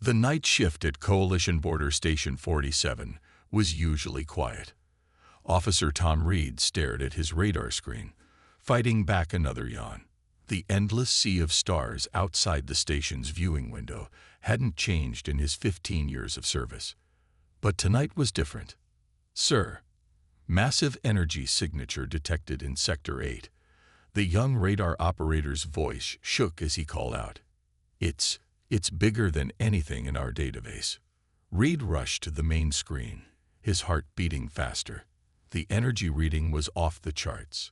The night shift at Coalition Border Station 47 was usually quiet. Officer Tom Reed stared at his radar screen, fighting back another yawn. The endless sea of stars outside the station's viewing window hadn't changed in his 15 years of service. But tonight was different. "Sir." Massive energy signature detected in Sector 8. The young radar operator's voice shook as he called out, It's bigger than anything in our database." Reed rushed to the main screen, his heart beating faster. The energy reading was off the charts.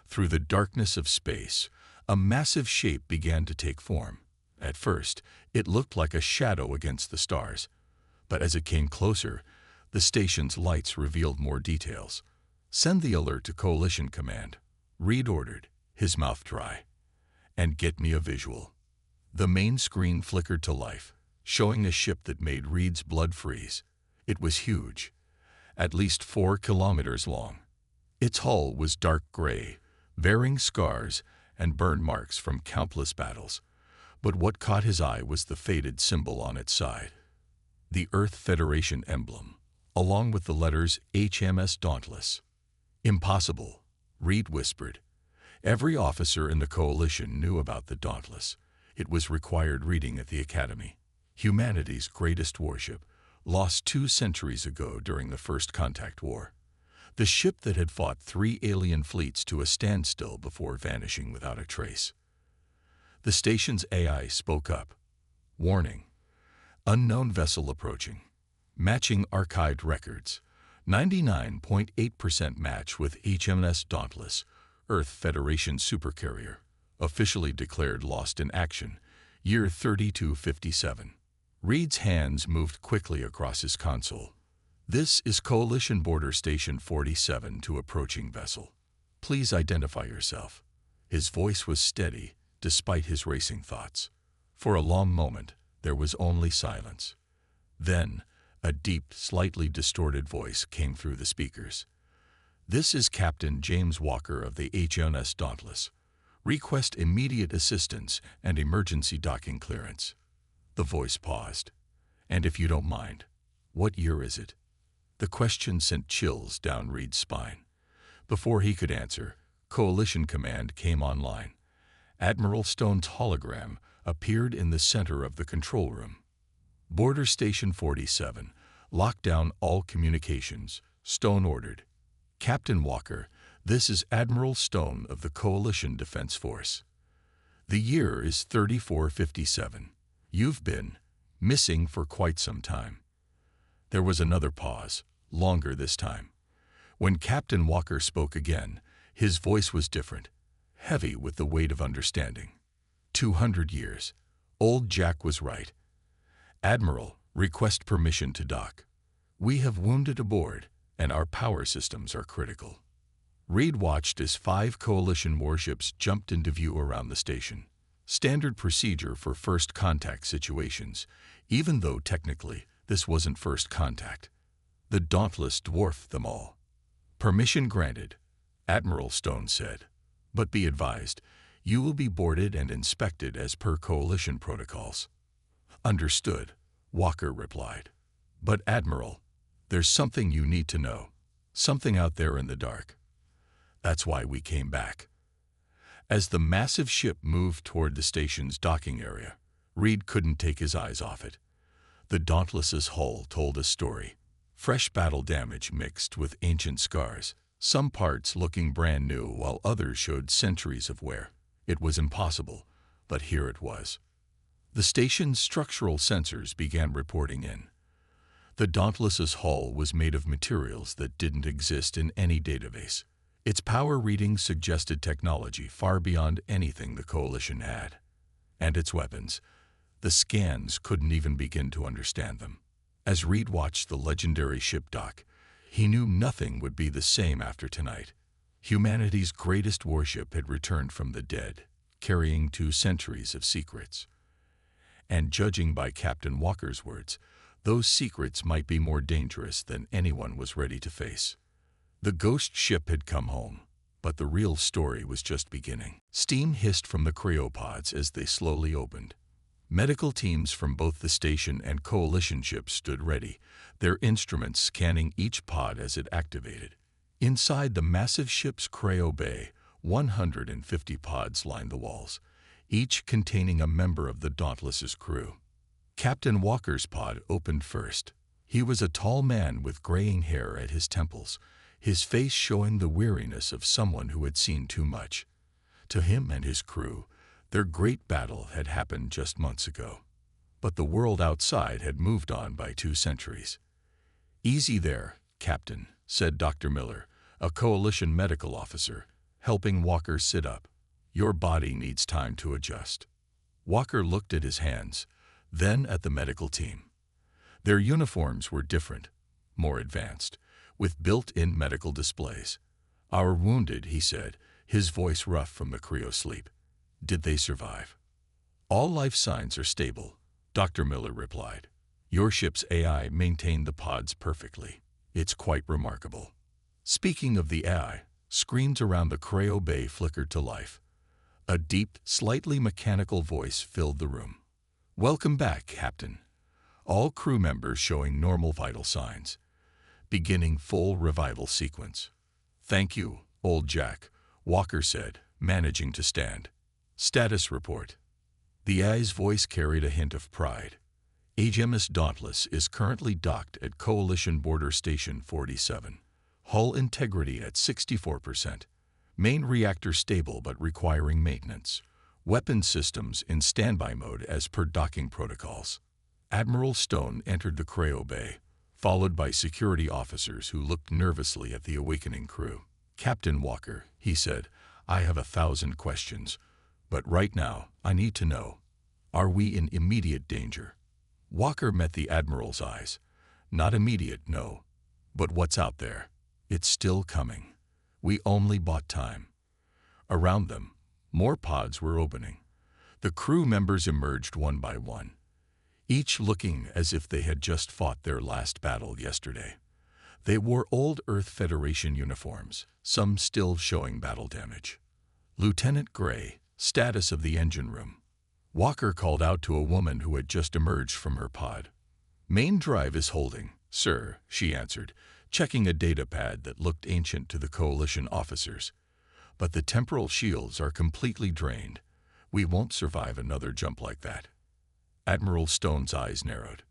Through the darkness of space, a massive shape began to take form. At first, it looked like a shadow against the stars. But as it came closer, the station's lights revealed more details. "Send the alert to Coalition Command," Reed ordered, his mouth dry. "And get me a visual." The main screen flickered to life, showing a ship that made Reed's blood freeze. It was huge, at least 4 kilometers long. Its hull was dark gray, bearing scars and burn marks from countless battles. But what caught his eye was the faded symbol on its side. The Earth Federation emblem, along with the letters HMS Dauntless. "Impossible," Reed whispered. Every officer in the Coalition knew about the Dauntless. It was required reading at the Academy. Humanity's greatest warship, lost 2 centuries ago during the First Contact War. The ship that had fought 3 alien fleets to a standstill before vanishing without a trace. The station's AI spoke up. "Warning. Unknown vessel approaching. Matching archived records. 99.8% match with HMS Dauntless, Earth Federation supercarrier. Officially declared lost in action. Year 3257. Reed's hands moved quickly across his console. "This is Coalition Border Station 47 to approaching vessel. Please identify yourself." His voice was steady, despite his racing thoughts. For a long moment, there was only silence. Then, a deep, slightly distorted voice came through the speakers. "This is Captain James Walker of the HMS Dauntless. Request immediate assistance and emergency docking clearance." The voice paused. "And if you don't mind, what year is it?" The question sent chills down Reed's spine. Before he could answer, Coalition Command came online. Admiral Stone's hologram appeared in the center of the control room. "Border Station 47, lock down all communications," Stone ordered. "Captain Walker, this is Admiral Stone of the Coalition Defense Force. The year is 3457. You've been missing for quite some time." There was another pause, longer this time. When Captain Walker spoke again, his voice was different, heavy with the weight of understanding. 200 years. Old Jack was right. "Admiral, request permission to dock. We have wounded aboard, and our power systems are critical." Reed watched as 5 Coalition warships jumped into view around the station. Standard procedure for first contact situations, even though technically this wasn't first contact. The Dauntless dwarfed them all. "Permission granted," Admiral Stone said. "But be advised, you will be boarded and inspected as per Coalition protocols." "Understood," Walker replied. "But Admiral, there's something you need to know. Something out there in the dark. That's why we came back." As the massive ship moved toward the station's docking area, Reed couldn't take his eyes off it. The Dauntless's hull told a story. Fresh battle damage mixed with ancient scars, some parts looking brand new while others showed centuries of wear. It was impossible, but here it was. The station's structural sensors began reporting in. The Dauntless's hull was made of materials that didn't exist in any database. Its power readings suggested technology far beyond anything the Coalition had. And its weapons. The scans couldn't even begin to understand them. As Reed watched the legendary ship dock, he knew nothing would be the same after tonight. Humanity's greatest warship had returned from the dead, carrying 2 centuries of secrets. And judging by Captain Walker's words, those secrets might be more dangerous than anyone was ready to face. The ghost ship had come home, but the real story was just beginning. Steam hissed from the cryopods as they slowly opened. Medical teams from both the station and coalition ships stood ready, their instruments scanning each pod as it activated. Inside the massive ship's cryo bay, 150 pods lined the walls, each containing a member of the Dauntless's crew. Captain Walker's pod opened first. He was a tall man with graying hair at his temples, his face showing the weariness of someone who had seen too much. To him and his crew, their great battle had happened just months ago. But the world outside had moved on by 2 centuries. "Easy there, Captain," said Dr. Miller, a coalition medical officer, helping Walker sit up. "Your body needs time to adjust." Walker looked at his hands, then at the medical team. Their uniforms were different, more advanced, with built-in medical displays. "Our wounded," he said, his voice rough from the cryo sleep. "Did they survive?" "All life signs are stable," Dr. Miller replied. "Your ship's AI maintained the pods perfectly. It's quite remarkable." Speaking of the AI, screens around the cryo bay flickered to life. A deep, slightly mechanical voice filled the room. "Welcome back, Captain." All crew members showing normal vital signs. Beginning full revival sequence. "Thank you, Old Jack," Walker said, managing to stand. "Status report." The AI's voice carried a hint of pride. HMS Dauntless is currently docked at Coalition Border Station 47. Hull integrity at 64%. Main reactor stable but requiring maintenance. Weapons systems in standby mode as per docking protocols. Admiral Stone entered the cryo bay, followed by security officers who looked nervously at the awakening crew. "Captain Walker," he said, "I have 1,000 questions, but right now I need to know, are we in immediate danger?" Walker met the Admiral's eyes. "Not immediate, no. But what's out there? It's still coming. We only bought time." Around them, more pods were opening. The crew members emerged one by one, each looking as if they had just fought their last battle yesterday. They wore old Earth Federation uniforms, some still showing battle damage. "Lieutenant Gray, status of the engine room." Walker called out to a woman who had just emerged from her pod. "Main drive is holding, sir," she answered, checking a data pad that looked ancient to the Coalition officers. "But the temporal shields are completely drained. We won't survive another jump like that." Admiral Stone's eyes narrowed.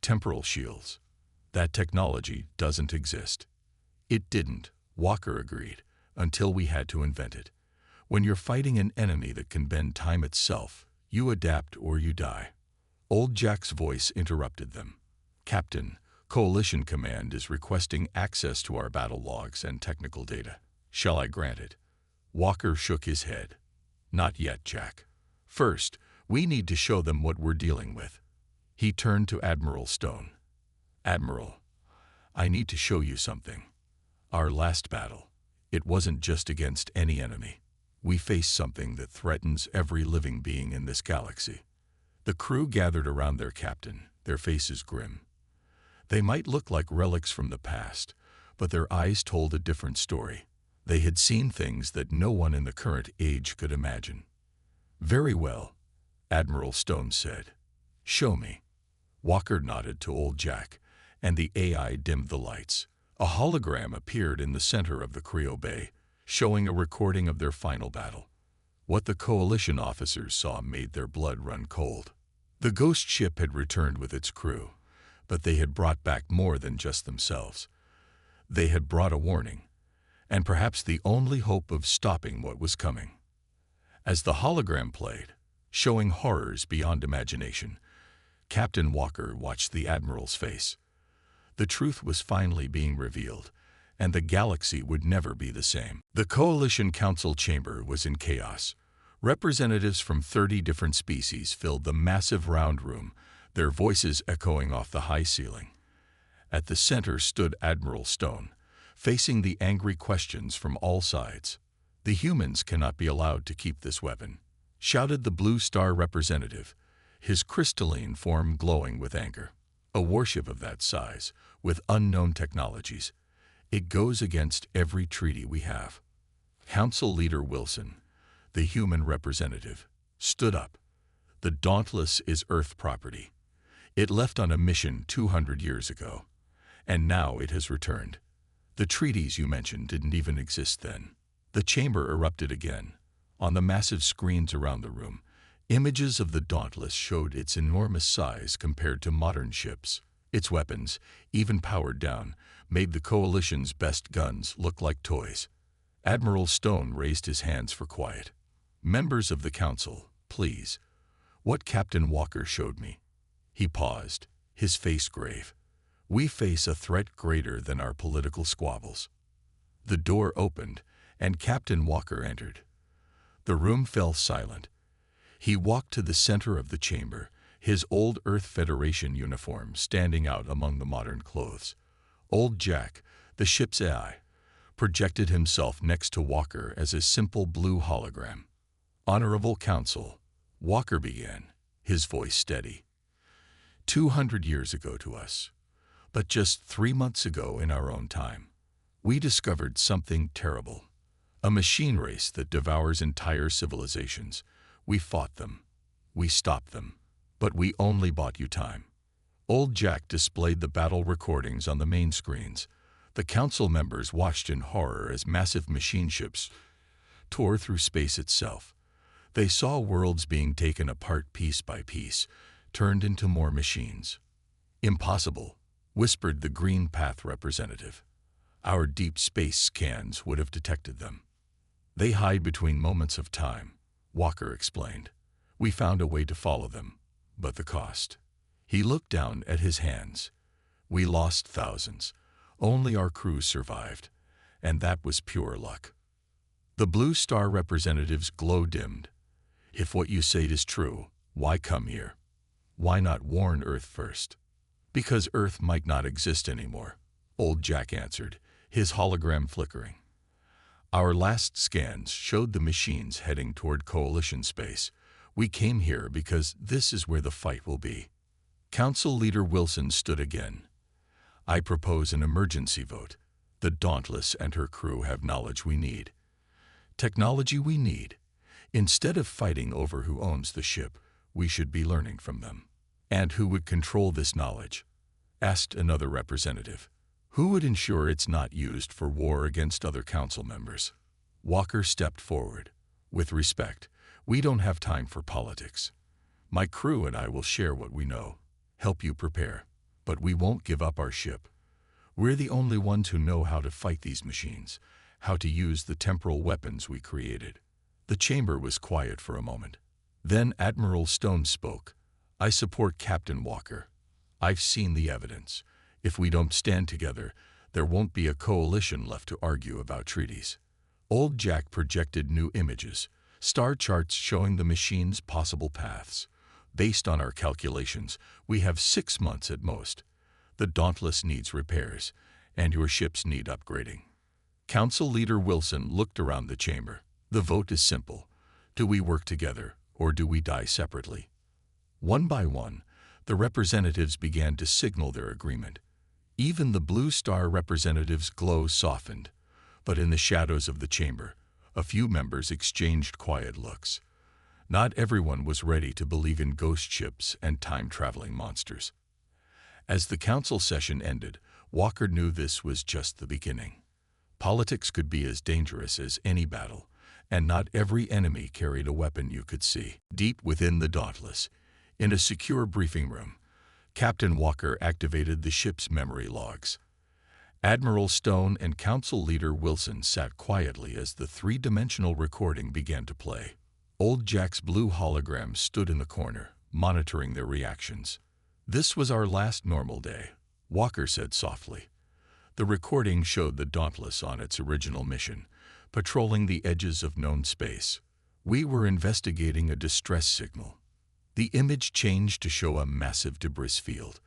"Temporal shields. That technology doesn't exist." "It didn't," Walker agreed, "until we had to invent it. When you're fighting an enemy that can bend time itself, you adapt or you die." Old Jack's voice interrupted them. "Captain, Coalition Command is requesting access to our battle logs and technical data. Shall I grant it?" Walker shook his head. "Not yet, Jack. First, we need to show them what we're dealing with." He turned to Admiral Stone. "Admiral, I need to show you something. Our last battle, it wasn't just against any enemy. We faced something that threatens every living being in this galaxy." The crew gathered around their captain, their faces grim. They might look like relics from the past, but their eyes told a different story. They had seen things that no one in the current age could imagine. "Very well," Admiral Stone said. "Show me." Walker nodded to Old Jack, and the AI dimmed the lights. A hologram appeared in the center of the cryo bay, showing a recording of their final battle. What the Coalition officers saw made their blood run cold. The ghost ship had returned with its crew, but they had brought back more than just themselves. They had brought a warning, and perhaps the only hope of stopping what was coming. As the hologram played, showing horrors beyond imagination, Captain Walker watched the Admiral's face. The truth was finally being revealed, and the galaxy would never be the same. The Coalition Council chamber was in chaos. Representatives from 30 different species filled the massive round room, their voices echoing off the high ceiling. At the center stood Admiral Stone, facing the angry questions from all sides. "The humans cannot be allowed to keep this weapon," shouted the Blue Star representative, his crystalline form glowing with anger. "A warship of that size, with unknown technologies. It goes against every treaty we have." Council Leader Wilson, the human representative, stood up. The Dauntless is Earth property. It left on a mission 200 years ago, and now it has returned. The treaties you mentioned didn't even exist then. The chamber erupted again. On the massive screens around the room, images of the Dauntless showed its enormous size compared to modern ships. Its weapons, even powered down, made the Coalition's best guns look like toys. Admiral Stone raised his hands for quiet. "Members of the Council, please. What Captain Walker showed me." He paused, his face grave. "We face a threat greater than our political squabbles." The door opened, and Captain Walker entered. The room fell silent. He walked to the center of the chamber, his old Earth Federation uniform standing out among the modern clothes. Old Jack, the ship's AI, projected himself next to Walker as a simple blue hologram. "Honorable Council," Walker began, his voice steady. 200 years ago to us, but just 3 months ago in our own time, we discovered something terrible. A machine race that devours entire civilizations. We fought them. We stopped them. But we only bought you time." Old Jack displayed the battle recordings on the main screens. The council members watched in horror as massive machine ships tore through space itself. They saw worlds being taken apart piece by piece, turned into more machines. "Impossible," whispered the Green Path representative. "Our deep space scans would have detected them." "They hide between moments of time," Walker explained. "We found a way to follow them, but the cost." He looked down at his hands. "We lost thousands. Only our crew survived, and that was pure luck." The Blue Star representative's glow dimmed. "If what you say is true, why come here? Why not warn Earth first?" "Because Earth might not exist anymore," Old Jack answered, his hologram flickering. "Our last scans showed the machines heading toward Coalition space. We came here because this is where the fight will be." Council Leader Wilson stood again. "I propose an emergency vote. The Dauntless and her crew have knowledge we need. Technology we need. Instead of fighting over who owns the ship, we should be learning from them." "And who would control this knowledge?" asked another representative. "Who would ensure it's not used for war against other council members?" Walker stepped forward. "With respect, we don't have time for politics. My crew and I will share what we know, help you prepare, but we won't give up our ship. We're the only ones who know how to fight these machines, how to use the temporal weapons we created." The chamber was quiet for a moment. Then Admiral Stone spoke. "I support Captain Walker. I've seen the evidence. If we don't stand together, there won't be a coalition left to argue about treaties." Old Jack projected new images, star charts showing the machine's possible paths. "Based on our calculations, we have 6 months at most. The Dauntless needs repairs, and your ships need upgrading." Council Leader Wilson looked around the chamber. "The vote is simple. Do we work together, or do we die separately?" One by one, the representatives began to signal their agreement. Even the Blue Star representative's glow softened, but in the shadows of the chamber, a few members exchanged quiet looks. Not everyone was ready to believe in ghost ships and time-traveling monsters. As the council session ended, Walker knew this was just the beginning. Politics could be as dangerous as any battle, and not every enemy carried a weapon you could see. Deep within the Dauntless, in a secure briefing room, Captain Walker activated the ship's memory logs. Admiral Stone and Council Leader Wilson sat quietly as the three-dimensional recording began to play. Old Jack's blue hologram stood in the corner, monitoring their reactions. "This was our last normal day," Walker said softly. The recording showed the Dauntless on its original mission, patrolling the edges of known space. "We were investigating a distress signal." The image changed to show a massive debris field.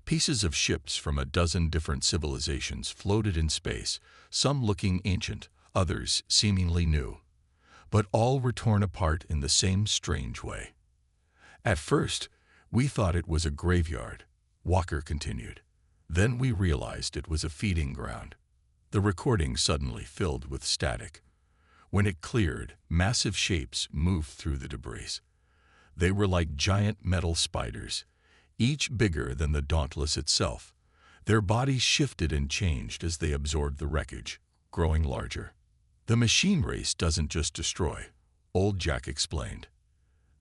Pieces of ships from a dozen different civilizations floated in space, some looking ancient, others seemingly new. But all were torn apart in the same strange way. "At first, we thought it was a graveyard," Walker continued. "Then we realized it was a feeding ground." The recording suddenly filled with static. When it cleared, massive shapes moved through the debris. They were like giant metal spiders, each bigger than the Dauntless itself. Their bodies shifted and changed as they absorbed the wreckage, growing larger. The machine race doesn't just destroy, Old Jack explained.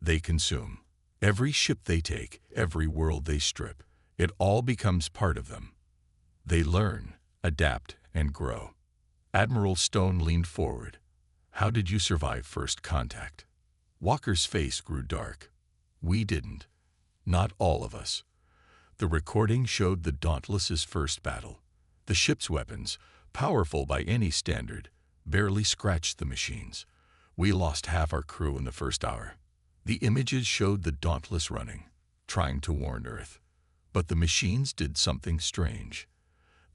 They consume. Every ship they take, every world they strip, it all becomes part of them. They learn, adapt, and grow. Admiral Stone leaned forward. How did you survive first contact? Walker's face grew dark. We didn't. Not all of us. The recording showed the Dauntless's first battle. The ship's weapons, powerful by any standard, barely scratched the machines. We lost half our crew in the first hour. The images showed the Dauntless running, trying to warn Earth. But the machines did something strange.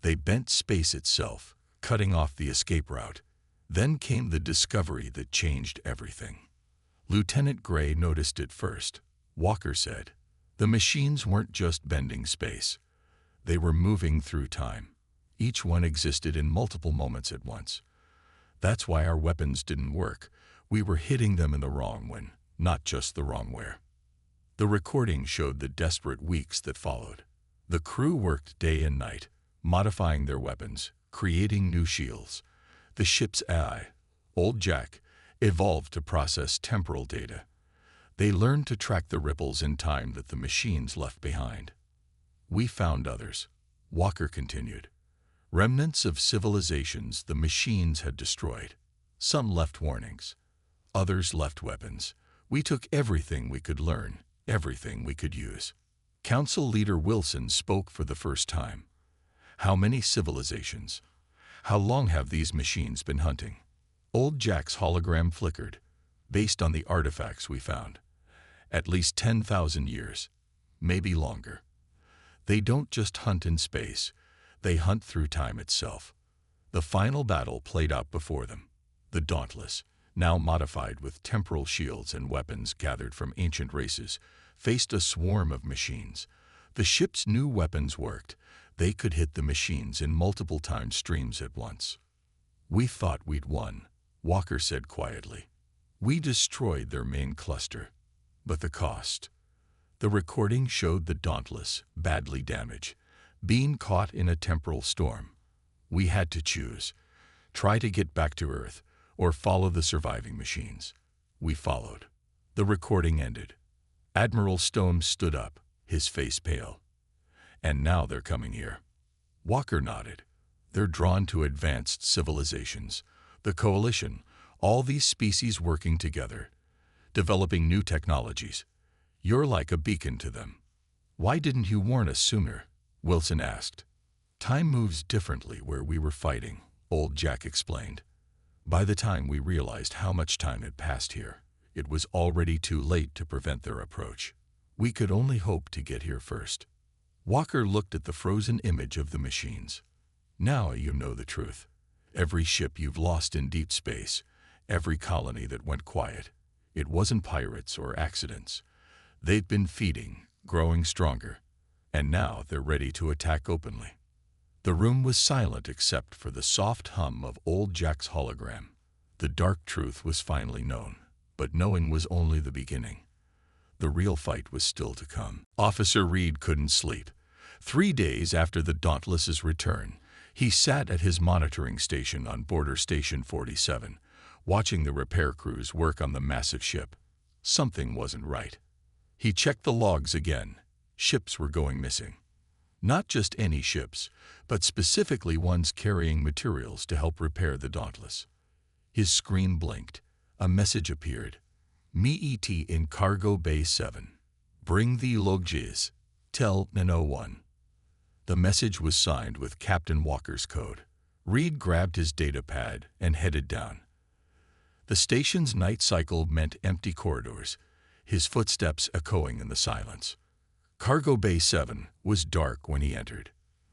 They bent space itself, cutting off the escape route. Then came the discovery that changed everything. Lieutenant Gray noticed it first. Walker said, the machines weren't just bending space. They were moving through time. Each one existed in multiple moments at once. That's why our weapons didn't work. We were hitting them in the wrong one, not just the wrong where. The recording showed the desperate weeks that followed. The crew worked day and night, modifying their weapons, creating new shields. The ship's AI, Old Jack, evolved to process temporal data. They learned to track the ripples in time that the machines left behind. We found others, Walker continued. Remnants of civilizations the machines had destroyed. Some left warnings. Others left weapons. We took everything we could learn, everything we could use. Council Leader Wilson spoke for the first time. How many civilizations? How long have these machines been hunting? Old Jack's hologram flickered. Based on the artifacts we found. At least 10,000 years, maybe longer. They don't just hunt in space, they hunt through time itself. The final battle played out before them. The Dauntless, now modified with temporal shields and weapons gathered from ancient races, faced a swarm of machines. The ship's new weapons worked. They could hit the machines in multiple time streams at once. We thought we'd won, Walker said quietly. We destroyed their main cluster. But the cost. The recording showed the Dauntless, badly damaged, being caught in a temporal storm. We had to choose. Try to get back to Earth, or follow the surviving machines. We followed. The recording ended. Admiral Stone stood up, his face pale. And now they're coming here. Walker nodded. They're drawn to advanced civilizations. The Coalition, all these species working together, developing new technologies. You're like a beacon to them. Why didn't you warn us sooner? Wilson asked. Time moves differently where we were fighting, Old Jack explained. By the time we realized how much time had passed here, it was already too late to prevent their approach. We could only hope to get here first. Walker looked at the frozen image of the machines. Now you know the truth. Every ship you've lost in deep space, every colony that went quiet, it wasn't pirates or accidents. They've been feeding, growing stronger, and now they're ready to attack openly. The room was silent except for the soft hum of Old Jack's hologram. The dark truth was finally known, but knowing was only the beginning. The real fight was still to come. Officer Reed couldn't sleep. 3 days after the Dauntless's return, he sat at his monitoring station on Border Station 47, watching the repair crews work on the massive ship. Something wasn't right. He checked the logs again. Ships were going missing. Not just any ships, but specifically ones carrying materials to help repair the Dauntless. His screen blinked. A message appeared. Me-et in Cargo Bay 7. Bring the logs. Tell N01. The message was signed with Captain Walker's code. Reed grabbed his data pad and headed down. The station's night cycle meant empty corridors, his footsteps echoing in the silence. Cargo Bay 7 was dark when he entered.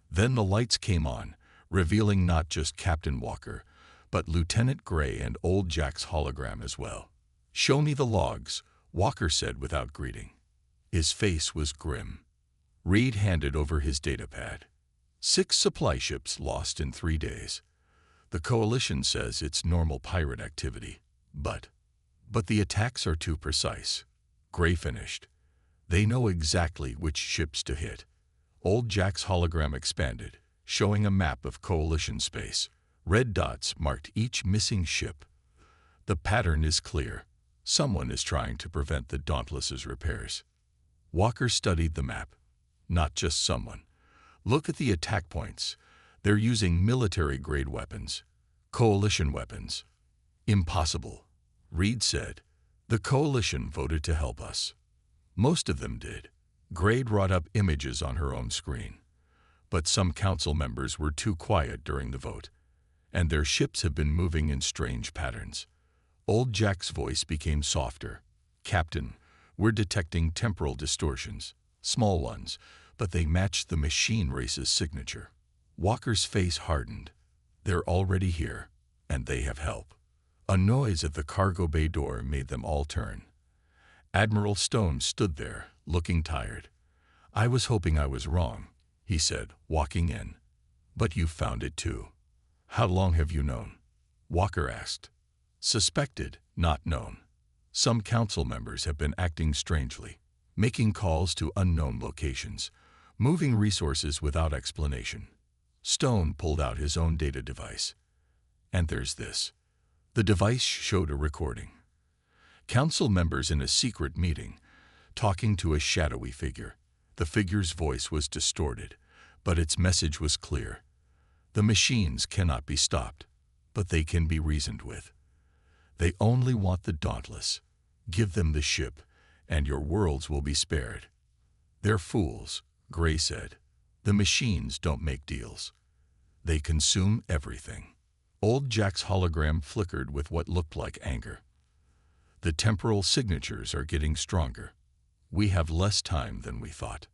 Then the lights came on, revealing not just Captain Walker, but Lieutenant Gray and Old Jack's hologram as well. Show me the logs, Walker said without greeting. His face was grim. Reed handed over his datapad. 6 supply ships lost in 3 days. The Coalition says it's normal pirate activity, but the attacks are too precise. Gray finished. They know exactly which ships to hit. Old Jack's hologram expanded, showing a map of Coalition space. Red dots marked each missing ship. The pattern is clear. Someone is trying to prevent the Dauntless's repairs. Walker studied the map. Not just someone. Look at the attack points. They're using military-grade weapons. Coalition weapons. Impossible, Reed said. The Coalition voted to help us. Most of them did. Gray brought up images on her own screen. But some council members were too quiet during the vote, and their ships have been moving in strange patterns. Old Jack's voice became softer. Captain, we're detecting temporal distortions. Small ones, but they match the machine race's signature. Walker's face hardened. They're already here, and they have help. A noise at the cargo bay door made them all turn. Admiral Stone stood there, looking tired. I was hoping I was wrong, he said, walking in. But you found it too. How long have you known? Walker asked. Suspected, not known. Some council members have been acting strangely, making calls to unknown locations, moving resources without explanation. Stone pulled out his own data device. And there's this. The device showed a recording. Council members in a secret meeting, talking to a shadowy figure. The figure's voice was distorted, but its message was clear. The machines cannot be stopped, but they can be reasoned with. They only want the Dauntless. Give them the ship, and your worlds will be spared. They're fools, Gray said. The machines don't make deals. They consume everything. Old Jack's hologram flickered with what looked like anger. The temporal signatures are getting stronger. We have less time than we thought.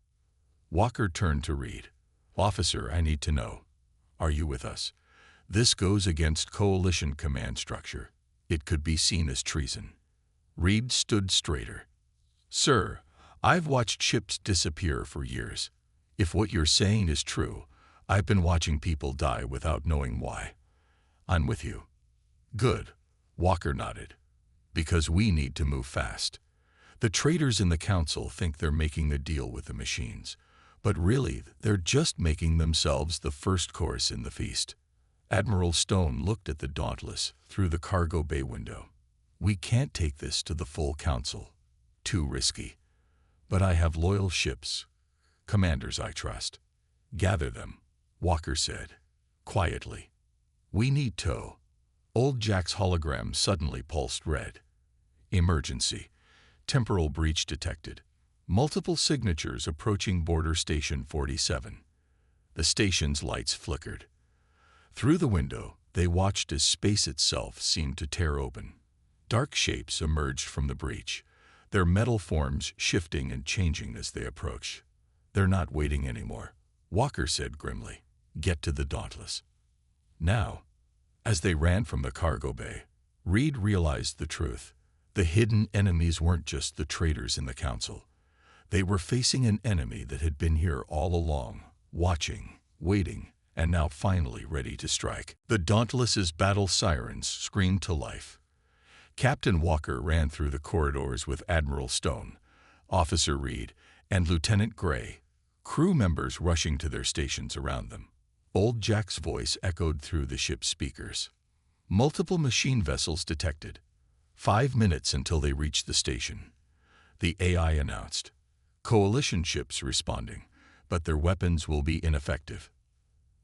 Walker turned to Reed. Officer, I need to know. Are you with us? This goes against Coalition command structure. It could be seen as treason. Reed stood straighter. Sir, I've watched ships disappear for years. If what you're saying is true, I've been watching people die without knowing why. I'm with you. Good, Walker nodded. Because we need to move fast. The traitors in the council think they're making a deal with the machines, but really they're just making themselves the first course in the feast. Admiral Stone looked at the Dauntless through the cargo bay window. We can't take this to the full council. Too risky. But I have loyal ships. Commanders I trust. Gather them, Walker said, quietly. We need tow. Old Jack's hologram suddenly pulsed red. Emergency. Temporal breach detected. Multiple signatures approaching Border Station 47. The station's lights flickered. Through the window, they watched as space itself seemed to tear open. Dark shapes emerged from the breach, their metal forms shifting and changing as they approached. They're not waiting anymore, Walker said grimly. Get to the Dauntless. Now, as they ran from the cargo bay, Reed realized the truth. The hidden enemies weren't just the traitors in the council. They were facing an enemy that had been here all along, watching, waiting, and now finally ready to strike. The Dauntless's battle sirens screamed to life. Captain Walker ran through the corridors with Admiral Stone, Officer Reed, and Lieutenant Gray, crew members rushing to their stations around them. Old Jack's voice echoed through the ship's speakers. Multiple machine vessels detected. 5 minutes until they reached the station. The AI announced. Coalition ships responding, but their weapons will be ineffective.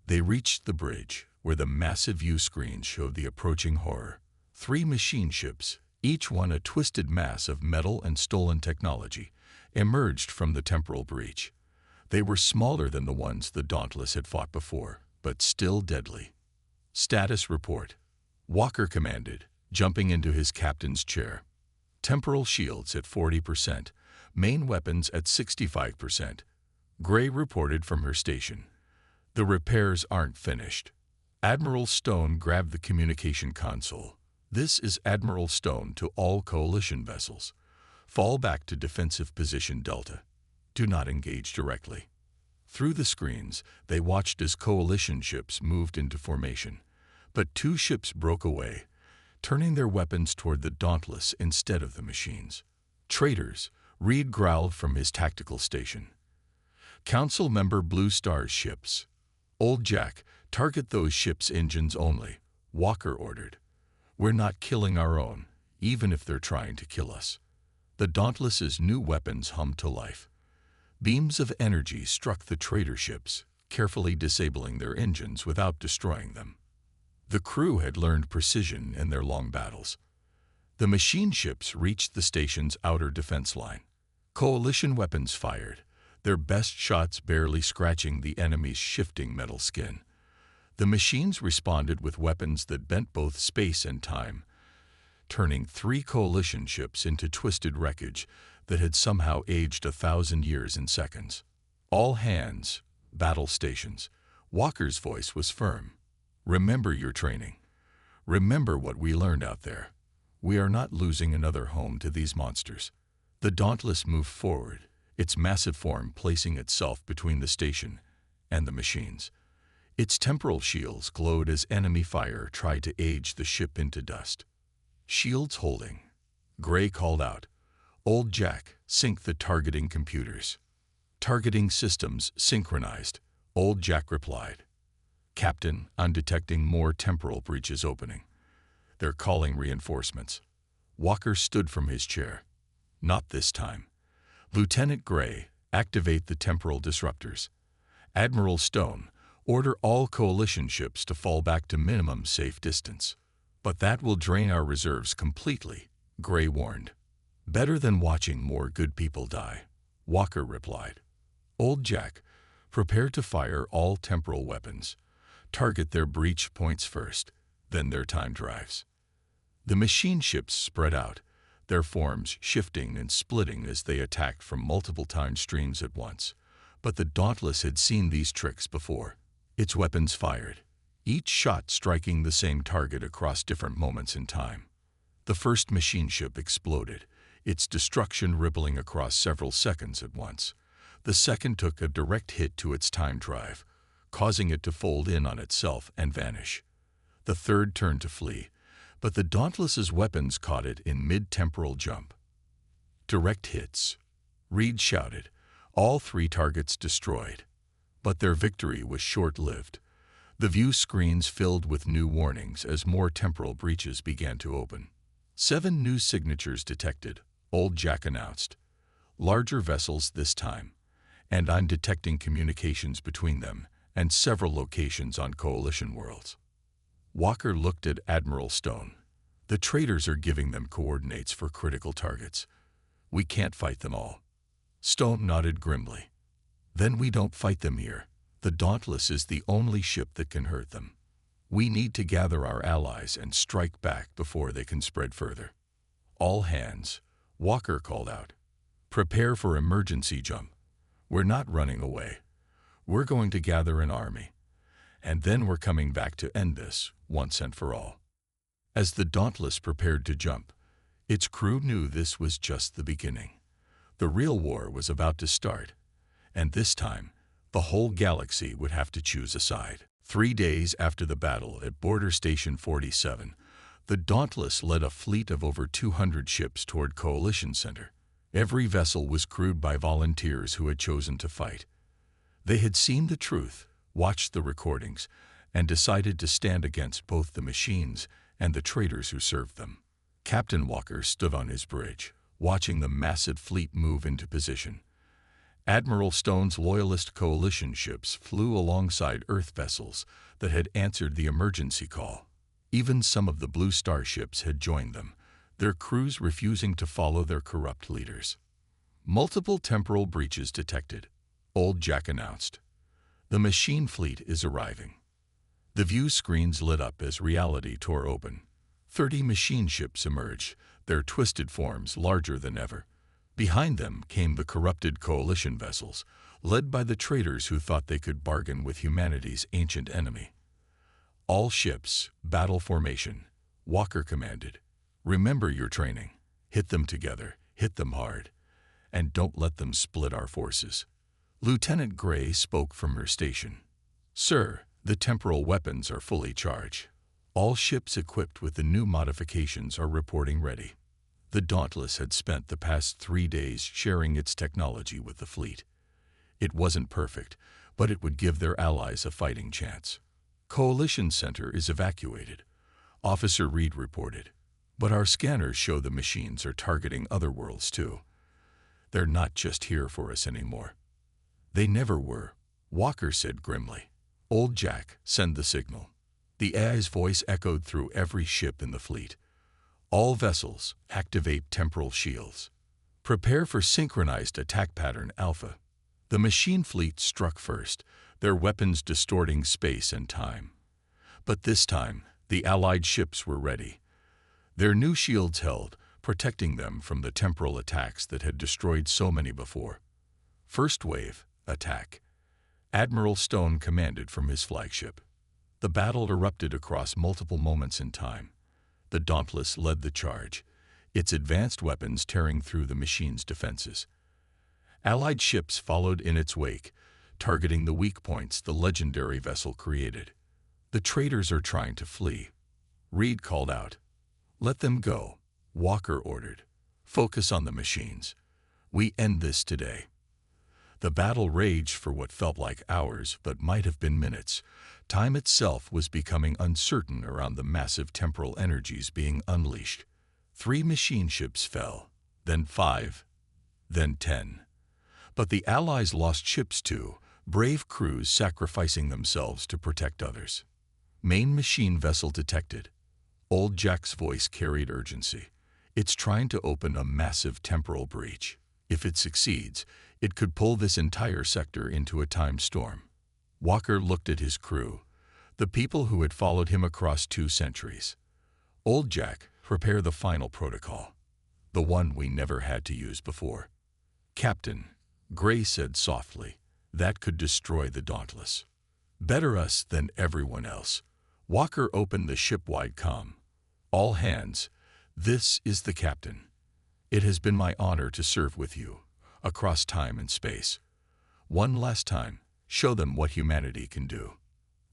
They reached the bridge, where the massive view screens showed the approaching horror. 3 machine ships, each one a twisted mass of metal and stolen technology, emerged from the temporal breach. They were smaller than the ones the Dauntless had fought before, but still deadly. Status report. Walker commanded, jumping into his captain's chair. Temporal shields at 40%, main weapons at 65%. Gray reported from her station. The repairs aren't finished. Admiral Stone grabbed the communication console. This is Admiral Stone to all Coalition vessels. Fall back to defensive position Delta. Do not engage directly. Through the screens, they watched as Coalition ships moved into formation. But 2 ships broke away, turning their weapons toward the Dauntless instead of the machines. Traitors, Reed growled from his tactical station. Council member Blue Star's ships. Old Jack, target those ships' engines only, Walker ordered. We're not killing our own, even if they're trying to kill us. The Dauntless's new weapons hummed to life. Beams of energy struck the traitor ships, carefully disabling their engines without destroying them. The crew had learned precision in their long battles. The machine ships reached the station's outer defense line. Coalition weapons fired, their best shots barely scratching the enemy's shifting metal skin. The machines responded with weapons that bent both space and time, turning 3 coalition ships into twisted wreckage that had somehow aged 1,000 years in seconds. All hands, battle stations. Walker's voice was firm. Remember your training. Remember what we learned out there. We are not losing another home to these monsters. The Dauntless moved forward, its massive form placing itself between the station and the machines. Its temporal shields glowed as enemy fire tried to age the ship into dust. Shields holding. Gray called out, "Old Jack, sync the targeting computers." Targeting systems synchronized, Old Jack replied. "Captain, I'm detecting more temporal breaches opening. They're calling reinforcements." Walker stood from his chair. "Not this time. Lieutenant Gray, activate the temporal disruptors. Admiral Stone, order all coalition ships to fall back to minimum safe distance." "But that will drain our reserves completely," Gray warned. "Better than watching more good people die," Walker replied. "Old Jack, prepare to fire all temporal weapons. Target their breach points first, then their time drives." The machine ships spread out, their forms shifting and splitting as they attacked from multiple time streams at once. But the Dauntless had seen these tricks before. Its weapons fired, each shot striking the same target across different moments in time. The first machine ship exploded, its destruction rippling across several seconds at once. The second took a direct hit to its time drive, causing it to fold in on itself and vanish. The third turned to flee, but the Dauntless's weapons caught it in mid-temporal jump. "Direct hits," Reed shouted, all 3 targets destroyed. But their victory was short-lived. The view screens filled with new warnings as more temporal breaches began to open. 7 new signatures detected, Old Jack announced. "Larger vessels this time, and I'm detecting communications between them and several locations on Coalition worlds." Walker looked at Admiral Stone. "The traitors are giving them coordinates for critical targets. We can't fight them all." Stone nodded grimly. "Then we don't fight them here. The Dauntless is the only ship that can hurt them. We need to gather our allies and strike back before they can spread further." "All hands," Walker called out. "Prepare for emergency jump. We're not running away. We're going to gather an army. And then we're coming back to end this, once and for all." As the Dauntless prepared to jump, its crew knew this was just the beginning. The real war was about to start, and this time, the whole galaxy would have to choose a side. 3 days after the battle at Border Station 47, the Dauntless led a fleet of over 200 ships toward Coalition Center. Every vessel was crewed by volunteers who had chosen to fight. They had seen the truth, watched the recordings, and decided to stand against both the machines and the traitors who served them. Captain Walker stood on his bridge, watching the massive fleet move into position. Admiral Stone's loyalist coalition ships flew alongside Earth vessels that had answered the emergency call. Even some of the Blue Star ships had joined them, their crews refusing to follow their corrupt leaders. "Multiple temporal breaches detected," Old Jack announced. "The machine fleet is arriving." The view screens lit up as reality tore open. 30 machine ships emerged, their twisted forms larger than ever. Behind them came the corrupted coalition vessels, led by the traitors who thought they could bargain with humanity's ancient enemy. "All ships, battle formation," Walker commanded. "Remember your training. Hit them together, hit them hard, and don't let them split our forces." Lieutenant Gray spoke from her station. "Sir, the temporal weapons are fully charged. All ships equipped with the new modifications are reporting ready." The Dauntless had spent the past 3 days sharing its technology with the fleet. It wasn't perfect, but it would give their allies a fighting chance. Coalition Center is evacuated, Officer Reed reported. But our scanners show the machines are targeting other worlds too. They're not just here for us anymore. They never were, Walker said grimly. Old Jack, send the signal. The AI's voice echoed through every ship in the fleet. All vessels, activate temporal shields. Prepare for synchronized attack pattern Alpha. The machine fleet struck first, their weapons distorting space and time. But this time, the Allied ships were ready. Their new shields held, protecting them from the temporal attacks that had destroyed so many before. First wave, attack. Admiral Stone commanded from his flagship. The battle erupted across multiple moments in time. The Dauntless led the charge, its advanced weapons tearing through the machine's defenses. Allied ships followed in its wake, targeting the weak points the legendary vessel created. The traitors are trying to flee. Reed called out. Let them go, Walker ordered. Focus on the machines. We end this today. The battle raged for what felt like hours but might have been minutes. Time itself was becoming uncertain around the massive temporal energies being unleashed. 3 machine ships fell, then 5, then 10. But the Allies lost ships too, brave crews sacrificing themselves to protect others. Main machine vessel detected. Old Jack's voice carried urgency. It's trying to open a massive temporal breach. If it succeeds, it could pull this entire sector into a time storm. Walker looked at his crew, the people who had followed him across 2 centuries. Old Jack, prepare the final protocol. The one we never had to use before. Captain, Gray said softly, that could destroy the Dauntless. Better us than everyone else. Walker opened the ship-wide comm. All hands, this is the captain. It has been my honor to serve with you, across time and space. One last time, show them what humanity can do.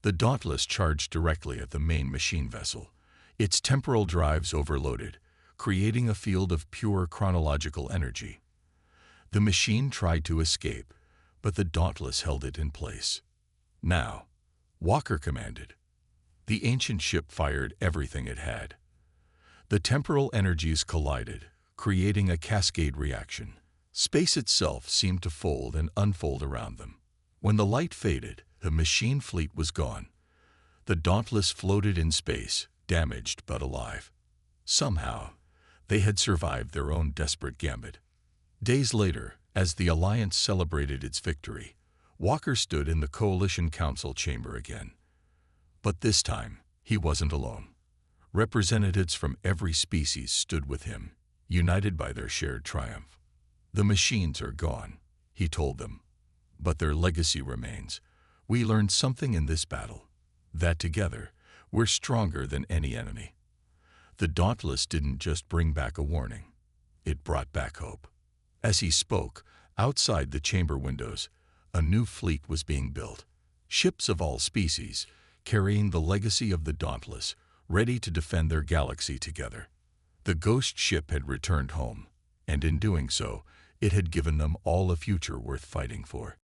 The Dauntless charged directly at the main machine vessel, its temporal drives overloaded, creating a field of pure chronological energy. The machine tried to escape, but the Dauntless held it in place. Now, Walker commanded. The ancient ship fired everything it had. The temporal energies collided, creating a cascade reaction. Space itself seemed to fold and unfold around them. When the light faded, the machine fleet was gone. The Dauntless floated in space, damaged but alive. Somehow, they had survived their own desperate gambit. Days later, as the Alliance celebrated its victory, Walker stood in the Coalition Council chamber again. But this time, he wasn't alone. Representatives from every species stood with him, united by their shared triumph. The machines are gone, he told them, but their legacy remains. We learned something in this battle, that together, we're stronger than any enemy. The Dauntless didn't just bring back a warning, it brought back hope. As he spoke, outside the chamber windows, a new fleet was being built. Ships of all species, carrying the legacy of the Dauntless, ready to defend their galaxy together. The ghost ship had returned home, and in doing so, it had given them all a future worth fighting for.